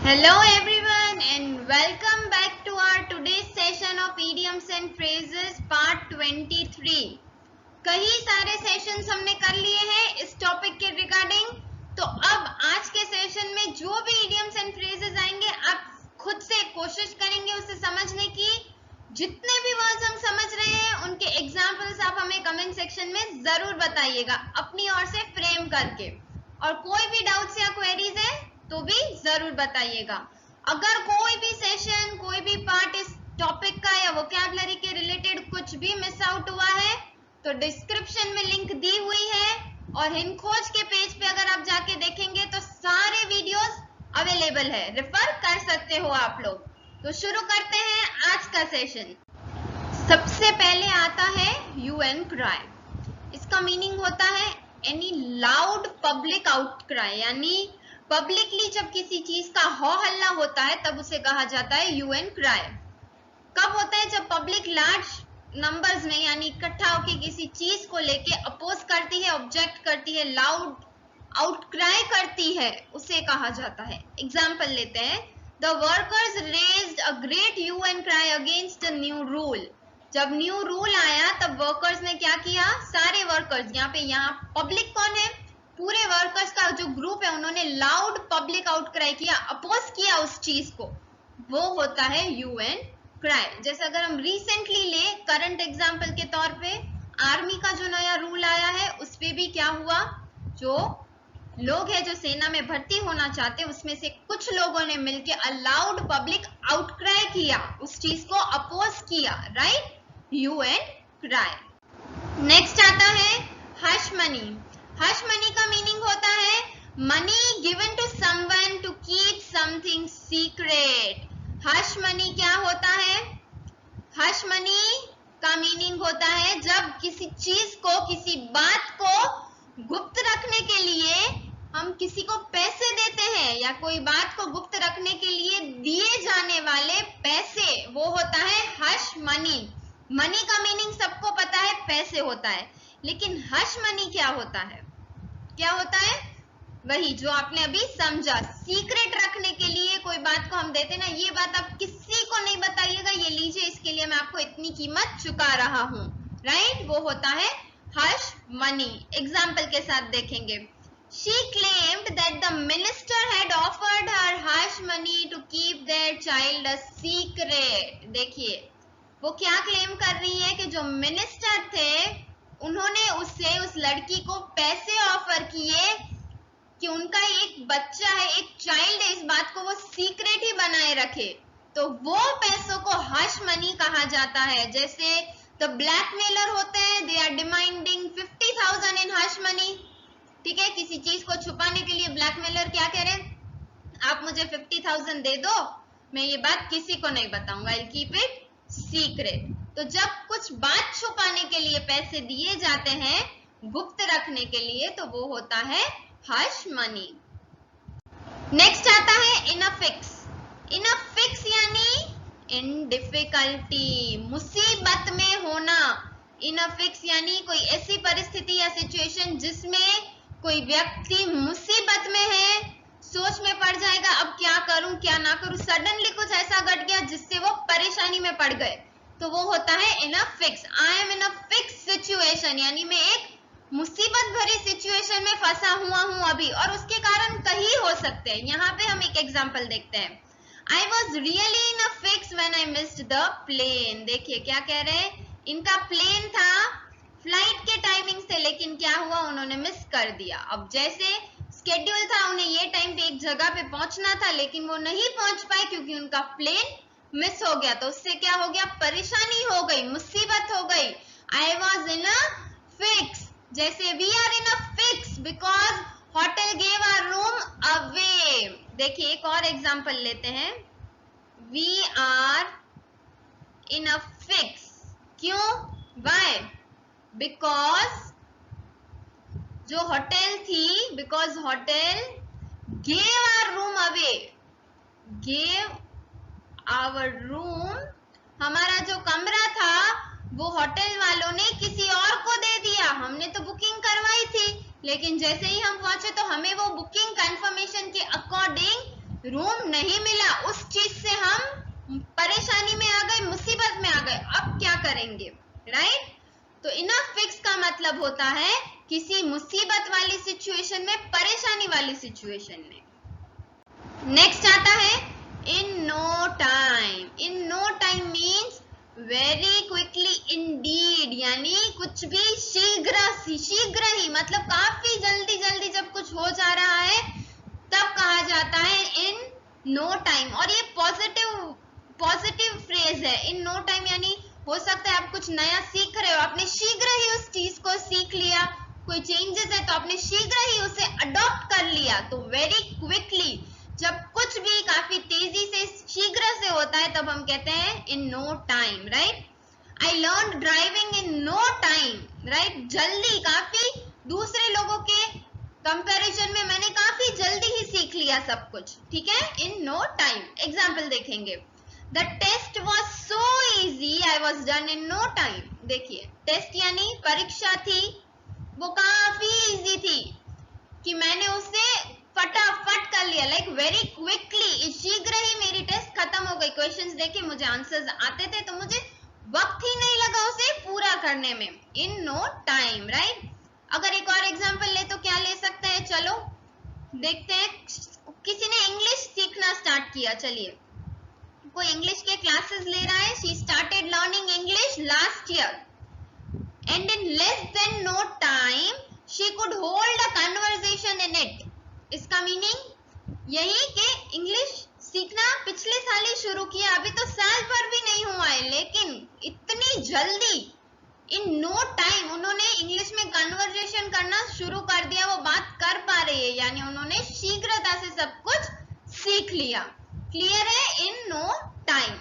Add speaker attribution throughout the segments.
Speaker 1: Hello everyone and welcome back to our today's session of idioms and phrases part 23। कई सारे sessions हमने कर लिए हैं इस टॉपिक के रिगार्डिंग, तो अब आज के सेशन में जो भी idioms and phrases आएंगे आप खुद से कोशिश करेंगे उसे समझने की। जितने भी वर्ड्स हम समझ रहे हैं उनके एग्जाम्पल्स आप हमें कमेंट सेक्शन में जरूर बताइएगा अपनी ओर से फ्रेम करके, और कोई भी डाउट्स या क्वेरीज है तो भी जरूर बताइएगा। अगर कोई भी सेशन कोई भी पार्ट इस टॉपिक का या वोकैबुलरी के रिलेटेड कुछ भी मिस आउट हुआ है तो डिस्क्रिप्शन में लिंक दी हुई है, और हिंदखोज के पेज पे अगर आप जाके देखेंगे तो सारे वीडियोस अवेलेबल है, रेफर कर सकते हो आप लोग। तो शुरू करते हैं आज का सेशन। सबसे पहले आता है यू एंड क्राई। इसका मीनिंग होता है एनी लाउड पब्लिक आउटक्राई, यानी पब्लिकली जब किसी चीज का हो हल्ला होता है तब उसे कहा जाता है यू एंड क्राई। कब होता है? जब पब्लिक लार्ज नंबर्स में यानी इकट्ठा होकर किसी चीज को लेके अपोज करती है, ऑब्जेक्ट करती है, लाउड आउटक्राई करती है, उसे कहा जाता है। एग्जाम्पल लेते हैं, the workers raised a great you and cry against the new rule. जब न्यू रूल आया तब वर्कर्स ने क्या किया? सारे वर्कर्स, यहाँ पब्लिक कौन है? पूरे वर्कर्स का जो ग्रुप है उन्होंने लाउड पब्लिक आउटक्राई किया, अपोज किया उस चीज को, वो होता है यू एंड क्राई। जैसे अगर हम रिसेंटली ले करंट एग्जांपल के तौर पे, आर्मी का जो नया रूल आया है उस पे भी क्या हुआ, जो लोग हैं जो सेना में भर्ती होना चाहते हैं उसमें से कुछ लोगों ने मिलकर अ लाउड पब्लिक आउटक्राई किया, उस चीज को अपोज किया, right? Hue and cry. Next आता है हश मनी। हश मनी का मीनिंग होता है money given to someone to keep something secret. Hush money क्या होता है? हश मनी का मीनिंग होता है जब किसी चीज को, किसी बात को गुप्त रखने के लिए हम किसी को पैसे देते हैं, या कोई बात को गुप्त रखने के लिए दिए जाने वाले पैसे, वो होता है हश मनी। मनी का मीनिंग सबको पता है पैसे होता है, लेकिन हश मनी क्या होता है? क्या होता है? वही जो आपने अभी समझा, सीक्रेट रखने के लिए कोई बात को हम देते ना, ये बात आप किसी को नहीं बताइएगा, ये लीजिए इसके लिए मैं आपको इतनी कीमत चुका रहा हूं, राइट? वो होता है हश मनी। एग्जाम्पल के साथ देखेंगे, she claimed that the minister had offered her hush money to keep their child a secret. देखिए वो क्या क्लेम कर रही है कि जो मिनिस्टर थे उन्होंने उससे, उस लड़की को पैसे ऑफर किए कि उनका एक बच्चा है, एक चाइल्ड है, इस बात को वो सीक्रेट ही बनाए रखे, तो वो पैसों को हश मनी कहा जाता है। जैसे द ब्लैकमेलर होते हैं, they are demanding 50,000 in hush money. ठीक है, किसी चीज को छुपाने के लिए ब्लैकमेलर क्या कह रहे हैं? आप मुझे 50,000 दे दो, मैं ये बात किसी को नहीं बताऊंगा, आई कीप इट सीक्रेट। तो जब कुछ बात छुपाने के लिए पैसे दिए जाते हैं, गुप्त रखने के लिए, तो वो होता है हश मनी। नेक्स्ट आता है in a fix. In a fix यानी इन डिफिकल्टी, मुसीबत में होना। इन अ फिक्स यानी कोई ऐसी परिस्थिति या सिचुएशन जिसमें कोई व्यक्ति मुसीबत में है, सोच में पड़ जाएगा अब क्या करूं क्या ना करूं, सडनली कुछ ऐसा घट गया जिससे वो परेशानी में पड़ गए, तो वो होता है in a fix. I am in a fix situation, यानी मैं एक मुसीबत भरी सिचुएशन में फंसा हुआ हूं अभी, और उसके कारण कई हो सकते हैं। यहाँ पे हम एक एग्जांपल देखते हैं, I was really in a fix when I missed the plane. देखिए क्या कह रहे हैं, इनका प्लेन था फ्लाइट के टाइमिंग से, लेकिन क्या हुआ, उन्होंने मिस कर दिया। अब जैसे स्केड्यूल था, उन्हें ये टाइम पे एक जगह पे पहुंचना था, लेकिन वो नहीं पहुंच पाए क्योंकि उनका प्लेन मिस हो गया, तो उससे क्या हो गया, परेशानी हो गई, मुसीबत हो गई। I was in a fix. जैसे we are in a fix because hotel gave our room away. देखिए एक और एग्जांपल लेते हैं, we are in a fix. क्यों? वाई? बिकॉज जो होटल थी, because hotel gave our room away, gave our room, हमारा जो कमरा था वो होटल वालों ने किसी और को दे दिया। हमने तो बुकिंग करवाई थी, लेकिन जैसे ही हम पहुंचे तो हमें वो बुकिंग कंफर्मेशन के अकॉर्डिंग रूम नहीं मिला, उस चीज से हम परेशानी में आ गए, मुसीबत में आ गए, अब क्या करेंगे, राइट? तो इनफ फिक्स का मतलब होता है किसी मुसीबत वाली सिचुएशन में, परेशानी वाली सिचुएशन में। नेक्स्ट आता है in no time. In no time means very quickly indeed, यानी कुछ भी शीघ्र ही, मतलब काफी जल्दी जल्दी जब कुछ हो जा रहा है तब कहा जाता है इन नो टाइम। और ये पॉजिटिव फ्रेज है। इन नो टाइम यानी हो सकता है आप कुछ नया सीख रहे हो, आपने शीघ्र ही उस चीज को सीख लिया, कोई चेंजेस है तो आपने शीघ्र ही उसे अडॉप्ट कर लिया। तो वेरी क्विकली, जब कुछ भी काफी तेजी से शीघ्र से होता है तब हम कहते हैं in no time, right? I learn driving in no time, right? जल्दी, काफी दूसरे लोगों के कंपैरिजन में मैंने काफी जल्दी ही सीख लिया सब कुछ, ठीक है? In no time. एग्जाम्पल देखेंगे, the test was so easy I was done in no time. देखिए, टेस्ट यानी परीक्षा थी, वो काफी इजी थी कि मैंने उसे फटाफट कर लिया, लाइक वेरी क्विकली, शीघ्र ही मेरी टेस्ट खत्म हो गई। क्वेश्चंस देखे, मुझे आंसर्स आते थे तो मुझे वक्त ही नहीं लगा उसे पूरा करने में, इन नो टाइम, राइट? अगर एक और एग्जांपल ले तो क्या ले सकते हैं, चलो देखते हैं। किसी ने इंग्लिश सीखना स्टार्ट किया, चलिए कोई इंग्लिश के क्लासेस ले रहा है। She started learning English last year and in less than no time she could hold a conversation in it। इसका मीनिंग यही कि इंग्लिश सीखना पिछले साल ही शुरू किया, अभी तो साल भर भी नहीं हुआ है, लेकिन इतनी जल्दी इन नो टाइम उन्होंने इंग्लिश में कन्वर्सेशन करना शुरू कर दिया, वो बात कर पा रही है, यानी उन्होंने शीघ्रता से सब कुछ सीख लिया। क्लियर है? In no time.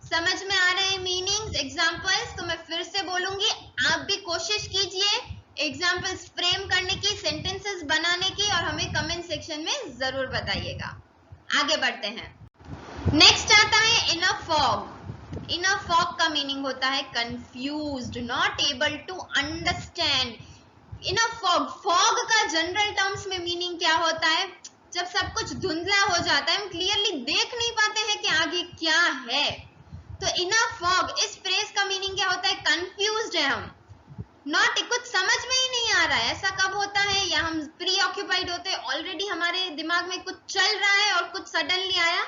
Speaker 1: समझ में आ रहे हैं मीनिंग्स, एग्जाम्पल्स? तो मैं फिर से बोलूंगी, आप भी कोशिश कीजिए एग्जाम्पल्स फ्रेम करने की, सेंटेंसेस बनाने की, और हमें कमेंट सेक्शन में जरूर बताइएगा। आगे बढ़ते हैं। नेक्स्ट आता है in a fog. In a fog का मीनिंग होता है confused, not able to understand. In a fog, fog का जनरल टर्म्स में मीनिंग क्या होता है? जब सब कुछ धुंधला हो जाता है, हम क्लियरली देख नहीं पाते हैं कि आगे क्या है। तो इन अ फॉग, इस फ्रेज का मीनिंग क्या होता है? कंफ्यूज्ड है हम, नॉट, कुछ समझ में ही नहीं आ रहा है। ऐसा कब होता है? या हम प्री ऑक्यूपाइड होते हैं, ऑलरेडी हमारे दिमाग में कुछ चल रहा है और कुछ सडनली आया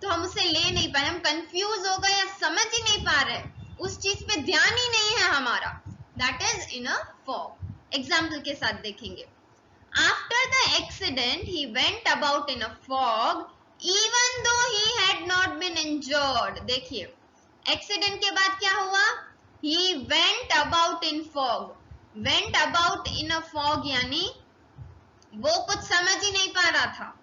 Speaker 1: तो हम उसे ले नहीं पाए, हम कंफ्यूज हो गए या समझ ही नहीं पा रहे, उस चीज पे ध्यान ही नहीं है हमारा, that is in a fog. Example के साथ देखेंगे, after the accident he went about in a fog even though he had not been injured. देखिए, एक्सीडेंट के बाद क्या हुआ? He went about in fog। went about in a fog यानी वो कुछ समझ ही नहीं पा रहा था,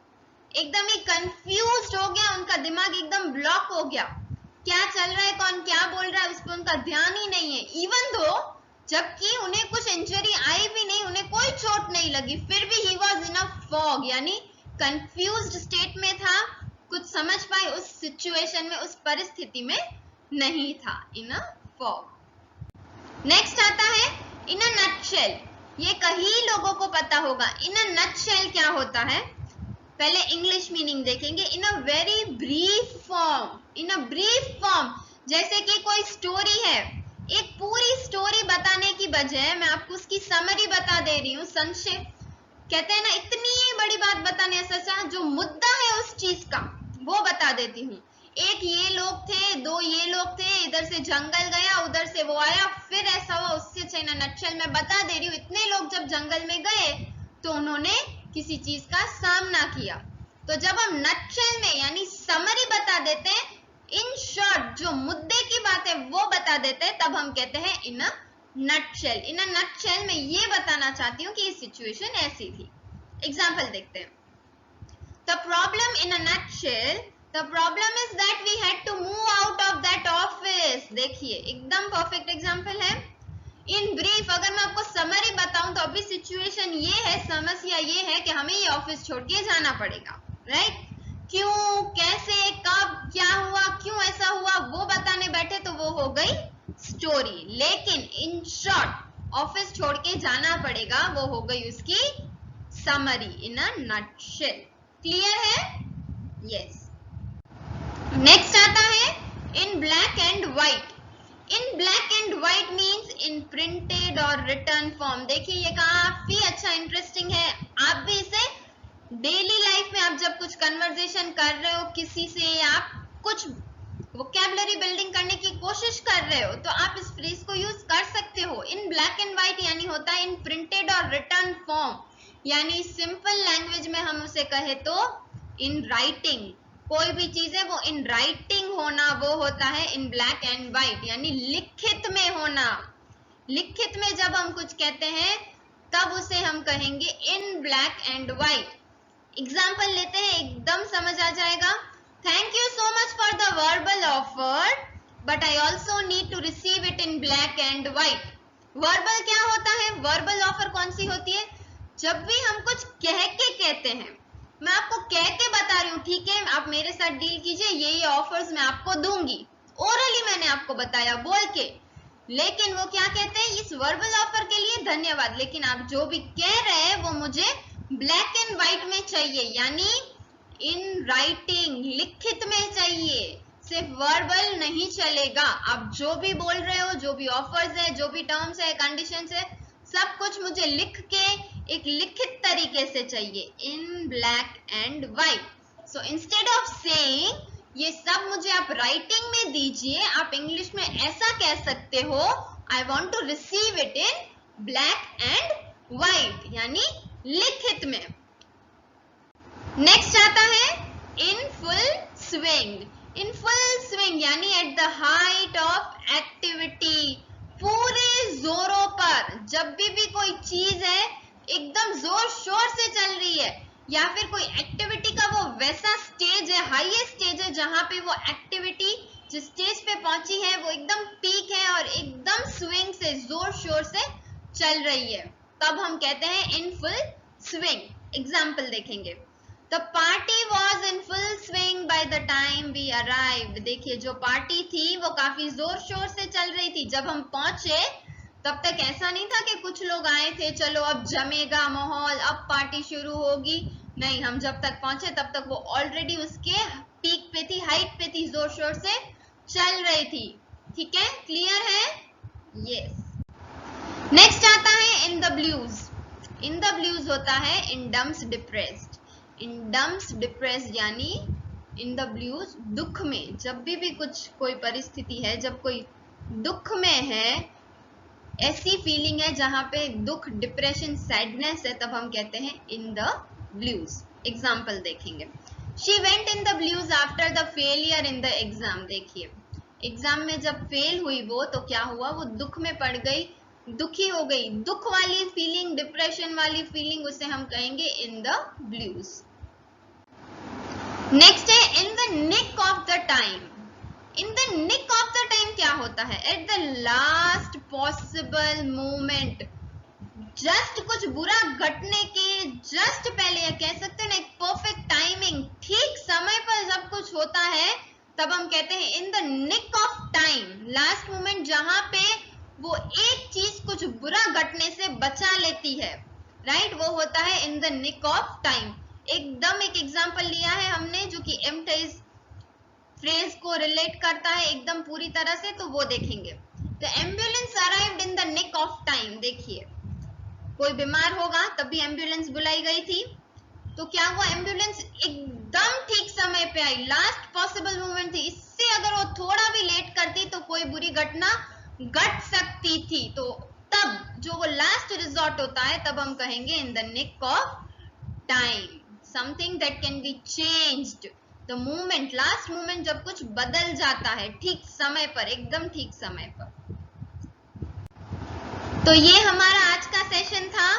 Speaker 1: एकदम ही कंफ्यूज हो गया, उनका दिमाग एकदम ब्लॉक हो गया, क्या चल रहा है, कौन क्या बोल रहा है, उस पर उनका ध्यान ही नहीं है। इवन दो, जबकि उन्हें कुछ इंजरी आई भी नहीं, उन्हें कोई चोट नहीं लगी, फिर भी he was in a fog यानी कंफ्यूज्ड स्टेट में था, कुछ समझ पाए उस सिचुएशन में, उस परिस्थिति में नहीं था, इन अ फॉग। नेक्स्ट आता है इन अ नटशेल। ये कई लोगों को पता होगा। इन अ नटशेल क्या होता है? पहले इंग्लिश मीनिंग देखेंगे, in a very brief form. In a brief form, जैसे कि कोई स्टोरी है, एक पूरी स्टोरी बताने की बजाय मैं आपको उसकी समरी बता दे रही हूँ, संक्षेप। कहते हैं ना, इतनी बड़ी बात बताने से अच्छा जो मुद्दा है उस चीज का वो बता देती हूँ। एक ये लोग थे, दो ये लोग थे, इधर से जंगल गया, उधर से वो आया, फिर ऐसा हुआ, उससे अच्छा इन नटशेल मैं बता दे रही हूँ। इतने लोग जब जंगल में गए तो उन्होंने किसी चीज का सामना किया। तो जब हम नटशेल में यानी समरी बता देते हैं, इन शॉर्ट जो मुद्दे की बात है वो बता देते हैं, तब हम कहते हैं इन a nutshell. In a nutshell में ये बताना चाहती हूँ कि ये सिचुएशन ऐसी थी। एग्जाम्पल देखते हैं। The problem in a nutshell, The problem is that we had to move out of that office। देखिए, एकदम परफेक्ट एग्जाम्पल है। इन ब्रीफ, अगर मैं आपको समरी बताऊं तो अभी सिचुएशन ये है, समस्या ये है कि हमें ये ऑफिस छोड़ के जाना पड़ेगा, राइट? क्यों, कैसे, कब, क्या हुआ, क्यों ऐसा हुआ, वो बताने बैठे तो वो हो गई स्टोरी। लेकिन इन शॉर्ट ऑफिस छोड़ के जाना पड़ेगा, वो हो गई उसकी summary, in a nutshell. Clear है? यस। नेक्स्ट आता है in black and white. In black and white means in printed और रिटर्न फॉर्म। देखिए ये काफी अच्छा इंटरेस्टिंग है। आप भी इसे डेली लाइफ में आप जब कुछ कन्वर्सेशन कर रहे हो किसी से, आप कुछ वोकैबुलरी बिल्डिंग करने की कोशिश कर रहे हो, तो आप इस फ्रेज को यूज कर सकते हो। इन ब्लैक एंड व्हाइट यानी होता है इन प्रिंटेड और रिटर्न फॉर्म, यानी सिंपल लैंग्वेज में हम उसे कहे तो इन राइटिंग। कोई भी चीज है वो इन राइटिंग होना, वो होता है इन ब्लैक एंड व्हाइट, यानी लिखित में होना। लिखित में जब हम कुछ कहते हैं तब उसे हम कहेंगे इन ब्लैक एंड व्हाइट। एग्जाम्पल लेते हैं, एकदम समझ आ जाएगा। Thank you so much for the verbal offer, but I also need to receive it in black and white. Verbal क्या होता है? Verbal offer कौन सी होती है? जब भी हम कुछ कह के कहते हैं, मैं आपको कह के बता रही हूँ, ठीक है, आप मेरे साथ डील कीजिए, ये ऑफर्स मैं आपको दूंगी। ओरली मैंने आपको बताया बोल के, लेकिन वो क्या कहते हैं, इस वर्बल ऑफर के लिए धन्यवाद, लेकिन आप जो भी कह रहे हैं वो मुझे ब्लैक एंड व्हाइट में चाहिए, यानी इन राइटिंग, लिखित में चाहिए। सिर्फ वर्बल नहीं चलेगा। आप जो भी बोल रहे हो, जो भी ऑफर्स है, जो भी टर्म्स है, कंडीशंस है, सब कुछ मुझे लिख के एक लिखित तरीके से चाहिए, in black and white. So instead of saying ये सब मुझे आप राइटिंग में दीजिए, आप इंग्लिश में ऐसा कह सकते हो, I want to receive it in black and white, यानी लिखित में। नेक्स्ट आता है in full swing. In full swing यानी at the height of activity, पूरे जोरों पर। जब भी कोई चीज है एकदम जोर शोर से चल रही है, या फिर कोई एक्टिविटी का वो वैसा स्टेज है, हाईएस्ट स्टेज है, जहां पे वो एक्टिविटी जिस स्टेज पे पहुंची है वो एकदम पीक है और एकदम स्विंग से, जोर शोर से चल रही है, तब हम कहते हैं इन फुल स्विंग। एग्जाम्पल देखेंगे, The party was in full swing by the time we arrived. देखिए जो पार्टी थी वो काफी जोर शोर से चल रही थी। जब हम पहुंचे तब तक ऐसा नहीं था कि कुछ लोग आए थे, चलो अब जमेगा माहौल, अब पार्टी शुरू होगी। नहीं, हम जब तक पहुंचे तब तक वो ऑलरेडी उसके पीक पे थी, हाइट पे थी, जोर शोर से चल रही थी। ठीक है, क्लियर है? यस। नेक्स्ट आता है in the blues. In the blues होता है इन डम्स डिप्रेस्ड। इन डम्स डिप्रेस्ड यानी इन द ब्लूज, दुख में। जब भी कुछ कोई परिस्थिति है, जब कोई दुख में है, ऐसी फीलिंग है जहां पे दुख, डिप्रेशन, सैडनेस है, तब हम कहते हैं इन द ब्लूज। एग्जाम्पल देखेंगे, she went in the blues after the failure in the exam. देखिए एग्जाम में जब फेल हुई वो, तो क्या हुआ, वो दुख में पड़ गई, दुखी हो गई। दुख वाली फीलिंग, डिप्रेशन वाली फीलिंग, उसे हम कहेंगे इन द ब्लूज। नेक्स्ट है in the nick of the time. In the nick of the time क्या होता है, at the last possible moment, just कुछ बुरा घटने के जस्ट पहले, या कह सकते हैं ना एक परफेक्ट टाइमिंग, ठीक समय पर जब कुछ होता है तब हम कहते हैं in the nick of time. Last moment जहां पे वो एक चीज कुछ बुरा घटने से बचा लेती है, राइट, वो होता है in the nick of time. एकदम एक एग्जांपल लिया है हमने जो कि एम्प्टाइज फ्रेज को रिलेट करता है एकदम पूरी तरह से, तो वो देखेंगे। The ambulance arrived in the nick of time. देखिए कोई बीमार होगा तब भी एम्बुलेंस बुलाई गई थी, तो क्या हुआ, एम्बुलेंस एकदम ठीक समय पे आई, लास्ट पॉसिबल मोमेंट थी। इससे अगर वो थोड़ा भी लेट करती तो कोई बुरी घटना घट सकती थी, तो तब जो वो लास्ट रिजॉर्ट होता है तब हम कहेंगे in the nick of time. Something that can be changed, the moment, last moment जब कुछ बदल जाता है ठीक समय पर, एकदम ठीक समय पर। तो ये हमारा आज का सेशन था,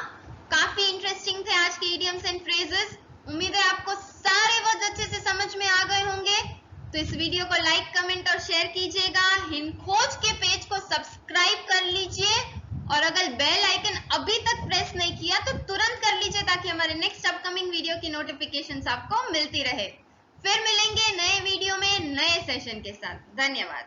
Speaker 1: काफी इंटरेस्टिंग थे आज के इडियम्स एंड फ्रेजेस। उम्मीद है आपको सारे वर्ड अच्छे से समझ में आ गए होंगे। तो इस वीडियो को लाइक, कमेंट और शेयर कीजिएगा। हिंदखोज के पेज को सब्सक्राइब कर लीजिए, और अगर बेल आइकन अभी तक प्रेस नहीं किया तो तुरंत कर लीजिए, ताकि हमारे नेक्स्ट अपकमिंग वीडियो की नोटिफिकेशंस आपको मिलती रहे। फिर मिलेंगे नए वीडियो में नए सेशन के साथ। धन्यवाद।